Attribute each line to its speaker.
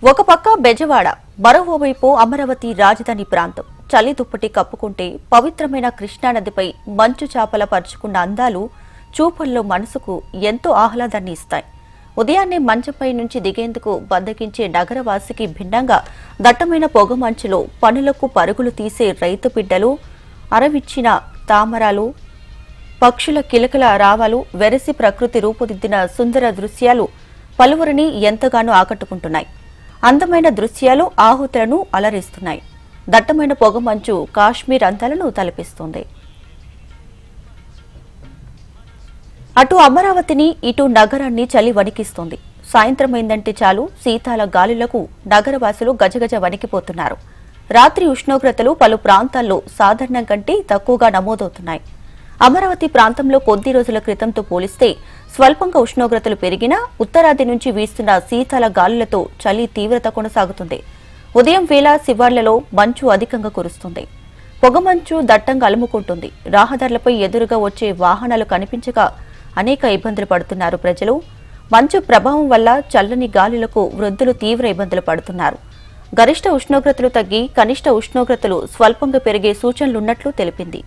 Speaker 1: ఒక పక్క బెజవాడ, మరోవైపు అమరావతి రాజధాని ప్రాంతం. చలి దుప్పటి కప్పుకుంటే పవిత్రమైన కృష్ణానదిపై మంచు చాపల పరుచుకున్న అందాలు చూపుల్లో మనసుకు ఎంతో ఆహ్లాదాన్ని ఇస్తాయి. ఉదయాన్నే మంచంపై నుంచి దిగేందుకు బద్దకించే నగరవాసికి భిన్నంగా దట్టమైన పొగమంచులో పనులకు పరుగులు తీసే రైతు బిడ్డలు, అరవిచ్చిన తామరాలు, పక్షుల కిలకల రావాలు, వెరసి ప్రకృతి రూపుదిద్దిన సుందర దృశ్యాలు పలువురిని ఎంతగానో ఆకట్టుకుంటున్నాయి. అందమైన దృశ్యాలు ఆహుతులను అలరిస్తున్నాయి. దట్టమైన పొగమంచు కాశ్మీర్ అందాలను తలపిస్తుంది. అటు అమరావతిని, ఇటు నగరాన్ని చలి వణికిస్తుంది. సాయంత్రమైందంటే చాలు శీతాల గాలులకు నగరవాసులు గజగజ వణికిపోతున్నారు. రాత్రి ఉష్ణోగ్రతలు పలు ప్రాంతాల్లో సాధారణం కంటే తక్కువగా నమోదవుతున్నాయి. అమరావతి ప్రాంతంలో కొద్ది రోజుల క్రితంతో పోలిస్తే స్వల్పంగా ఉష్ణోగ్రతలు పెరిగినా ఉత్తరాది నుంచి వీస్తున్న శీతల గాలులతో చలి తీవ్రత కొనసాగుతుంది. ఉదయం వేళ శివార్లలో మంచు అధికంగా కురుస్తుంది. పొగమంచు దట్టంగా అలుముకుంటుంది. రహదారులపై ఎదురుగా వచ్చే వాహనాలు కనిపించక అనేక ఇబ్బందులు పడుతున్నారు ప్రజలు. మంచు ప్రభావం వల్ల చల్లని గాలులకు వృద్ధులు తీవ్ర ఇబ్బందులు పడుతున్నారు. గరిష్ట ఉష్ణోగ్రతలు తగ్గి కనిష్ట ఉష్ణోగ్రతలు స్వల్పంగా పెరిగే సూచనలున్నట్లు తెలిపింది.